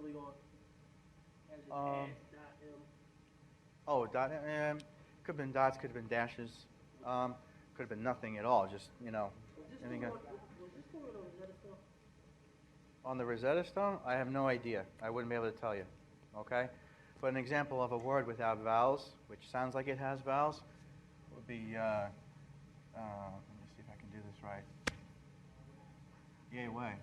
early on? As in Um, dot M. oh, dot, could have been dots, could have been dashes, could have been nothing at all. Just Was this anything story on, was this story on Rosetta Stone? on the Rosetta Stone. I have no idea. I wouldn't be able to tell you. Okay, but an example of a word without vowels, which sounds like it has vowels, would be. Let me see if I can do this right. Yay way.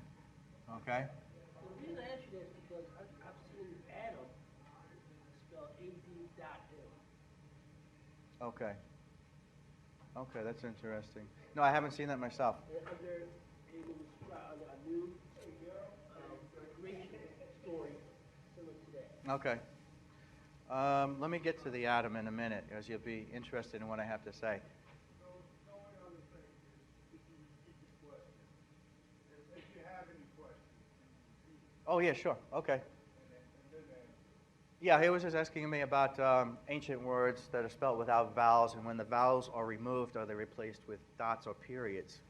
Okay. Well, the reason I ask you that is because I've seen Adam spelled AD dot M. Okay. Okay, that's interesting. No, I haven't seen that myself. And under, it was under a new creation story similar to that. Okay. Let me get to the atom in a minute, as you'll be interested in what I have to say. So the only other thing is, if you repeat the question, if you have any questions, you repeat it, Oh, yeah, sure. Okay. and then answer. Yeah, he was just asking me about ancient words that are spelled without vowels, and when the vowels are removed, are they replaced with dots or periods?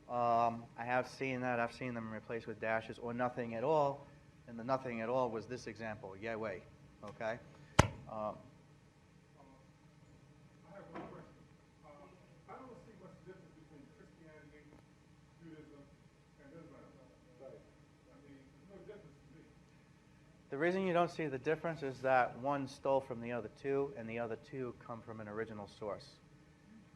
I have seen that. I've seen them replaced with dashes or nothing at all, and the nothing at all was this example, Yahweh. Okay? Um, I have one question. I don't see what's the difference between Christianity, Judaism, and Islam. Right. I mean, there's no difference to me. The reason you don't see the difference is that one stole from the other two, and the other two come from an original source.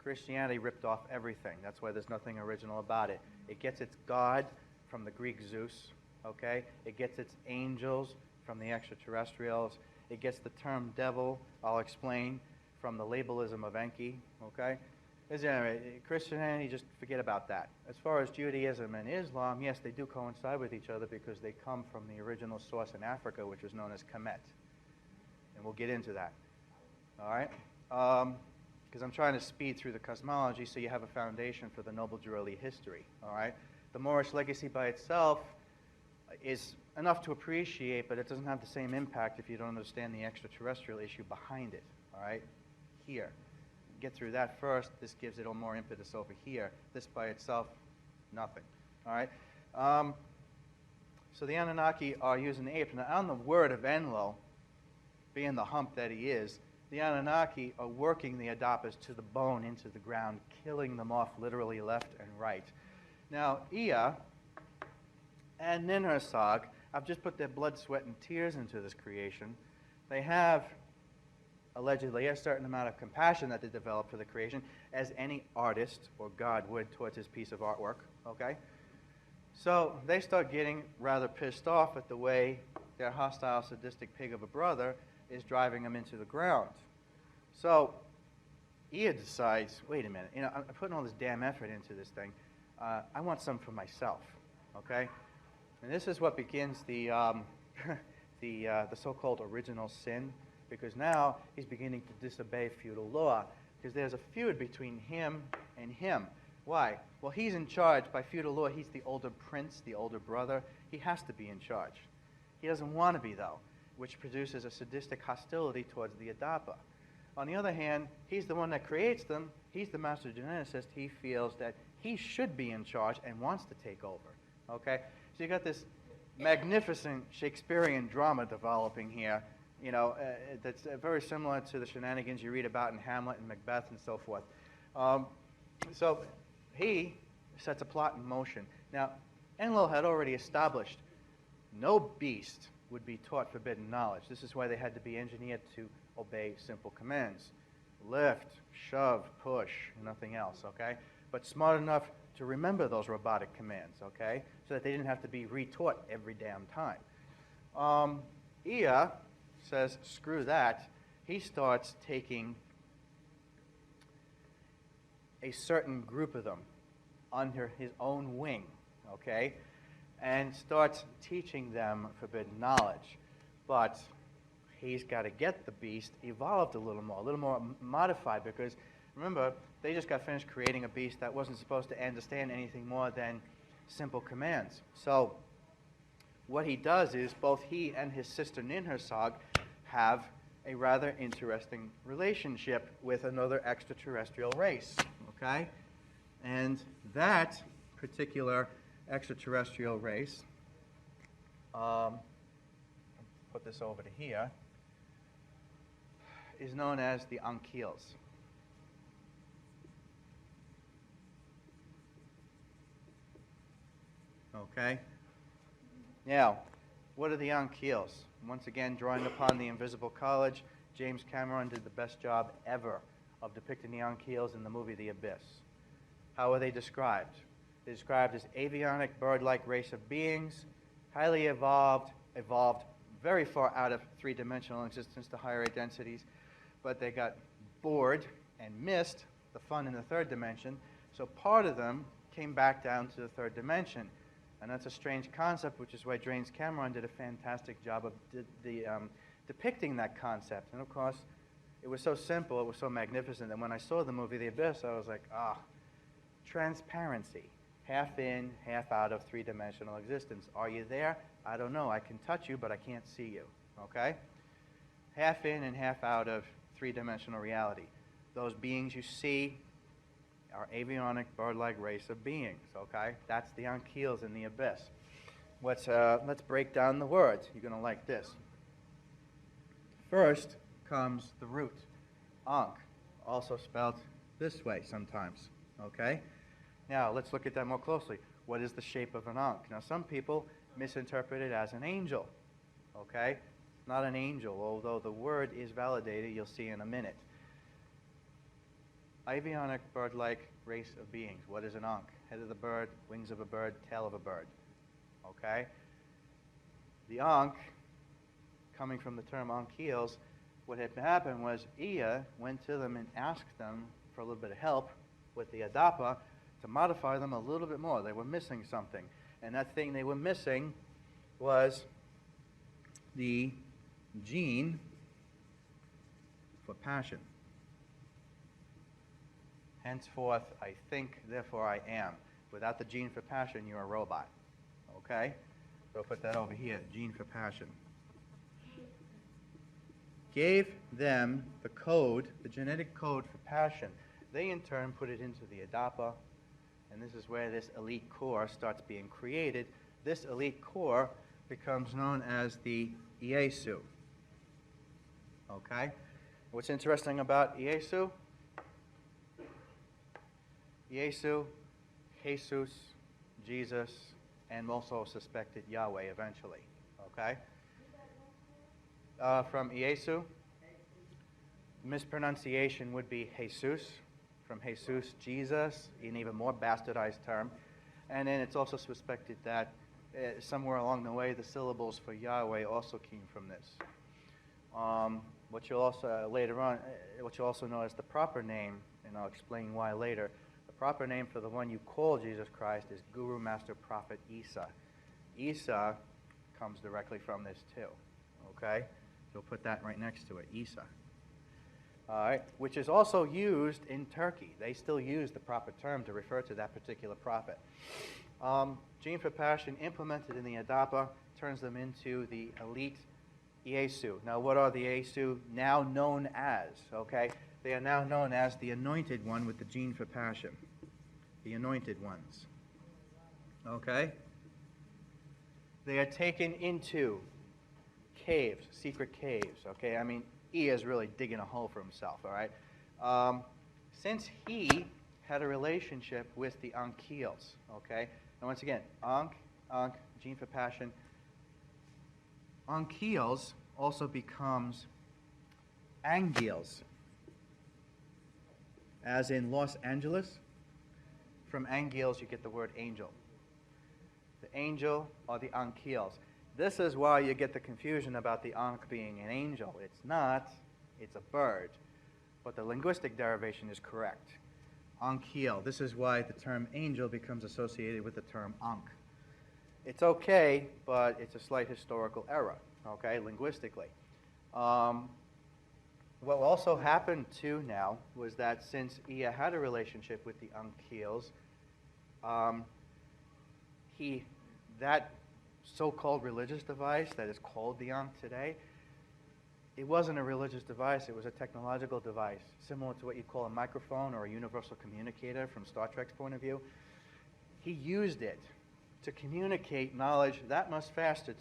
Christianity ripped off everything. That's why there's nothing original about it. It gets its God from the Greek Zeus, okay? It gets its angels from the extraterrestrials. It gets the term devil, I'll explain, from the labelism of Enki, okay? Anyway, Christianity, just forget about that. As far as Judaism and Islam, yes, they do coincide with each other because they come from the original source in Africa, which was known as Kemet. And we'll get into that. All right? Because I'm trying to speed through the cosmology so you have a foundation for the noble Jurali history. All right? The Moorish legacy by itself is enough to appreciate, but it doesn't have the same impact if you don't understand the extraterrestrial issue behind it. All right? Here. Get through that first. This gives it a more impetus over here. This by itself, nothing. All right? So the Anunnaki are using the apes. Now, on the word of Enlil, being the hump that he is, the Anunnaki are working the Adapas to the bone into the ground, killing them off literally left and right. Now, Ea and Ninhursag have just put their blood, sweat, and tears into this creation. They have allegedly a certain amount of compassion that they develop for the creation, as any artist or God would towards his piece of artwork, okay? So they start getting rather pissed off at the way their hostile, sadistic pig of a brother is driving them into the ground. So Ea decides, wait a minute, I'm putting all this damn effort into this thing. I want some for myself, okay? And this is what begins the so-called original sin, because now he's beginning to disobey feudal law, because there's a feud between him and him. Why? Well, he's in charge. By feudal law, he's the older prince, the older brother. He has to be in charge. He doesn't want to be, though, which produces a sadistic hostility towards the Adapa. On the other hand, he's the one that creates them. He's the master geneticist. He feels that he should be in charge and wants to take over. Okay? So you got this magnificent Shakespearean drama developing here, that's very similar to the shenanigans you read about in Hamlet and Macbeth and so forth. So he sets a plot in motion. Now, Enlil had already established no beast would be taught forbidden knowledge. This is why they had to be engineered to obey simple commands. Lift, shove, push, nothing else, okay? But smart enough to remember those robotic commands, okay? So that they didn't have to be retaught every damn time. Ea says, screw that. He starts taking a certain group of them under his own wing, okay? And starts teaching them forbidden knowledge. But he's got to get the beast evolved a little more modified, because remember, they just got finished creating a beast that wasn't supposed to understand anything more than simple commands. So what he does is both he and his sister Ninhursag have a rather interesting relationship with another extraterrestrial race, okay? And that particular extraterrestrial race put this over to here, is known as the ankyls. Okay? Now, what are the ankyls? Once again, drawing upon the Invisible College, James Cameron did the best job ever of depicting the ankyls in the movie The Abyss. How are they described? They're described as avionic, bird-like race of beings, highly evolved very far out of three-dimensional existence to higher densities, but they got bored and missed the fun in the third dimension, so part of them came back down to the third dimension. And that's a strange concept, which is why James Cameron did a fantastic job of depicting that concept. And of course, it was so simple, it was so magnificent, that when I saw the movie The Abyss, I was like, transparency. Half in, half out of three-dimensional existence. Are you there? I don't know. I can touch you, but I can't see you. Okay? Half in and half out of three-dimensional reality. Those beings you see are avionic, bird-like race of beings. Okay? That's the ankyls in the abyss. Let's break down the words. You're going to like this. First comes the root, ankh, also spelled this way sometimes. Okay? Now, let's look at that more closely. What is the shape of an ankh? Now, some people misinterpret it as an angel. Okay? Not an angel, although the word is validated, you'll see in a minute. Avionic, bird-like race of beings. What is an ankh? Head of the bird, wings of a bird, tail of a bird. Okay? The ankh, coming from the term ankyls, what had happened was Ea went to them and asked them for a little bit of help with the adapa to modify them a little bit more. They were missing something. And that thing they were missing was the gene for passion. Henceforth, I think, therefore I am. Without the gene for passion, you're a robot. Okay? So I'll put that over here, gene for passion. Gave them the code, the genetic code for passion. They in turn put it into the adapa, and this is where this elite core starts being created. This elite core becomes known as the Iesu. Okay? What's interesting about Iesu? Iesu, Jesus, Jesus, and also suspected Yahweh eventually. Okay? From Iesu, mispronunciation would be Jesus. From Jesus, Jesus, an even more bastardized term. And then it's also suspected that somewhere along the way, the syllables for Yahweh also came from this. What you'll also, later on, what you'll also know as the proper name, and I'll explain why later, the proper name for the one you call Jesus Christ is Guru Master Prophet Isa. Isa comes directly from this too. Okay? So we'll put that right next to it, Isa. All right, which is also used in Turkey. They still use the proper term to refer to that particular prophet. Gene for passion implemented in the adapa turns them into the elite Iesu. Now, what are the Iesu now known as? Okay, they are now known as the anointed one with the gene for passion. The anointed ones. Okay? They are taken into caves, secret caves. Okay, I mean, he is really digging a hole for himself, all right? Since he had a relationship with the ankyls, okay? And once again, ankh, gene for passion. Ankyls also becomes angyls, as in Los Angeles. From angyls, you get the word angel. The angel are the ankyls. This is why you get the confusion about the ankh being an angel. It's not. It's a bird. But the linguistic derivation is correct. Ankyl. This is why the term angel becomes associated with the term ankh. It's okay, but it's a slight historical error, okay, linguistically. What also happened, too, now, was that since Ea had a relationship with the ankyls, that so-called religious device that is called the ankh today, it wasn't a religious device, it was a technological device, similar to what you call a microphone or a universal communicator from Star Trek's point of view. He used it to communicate knowledge that much faster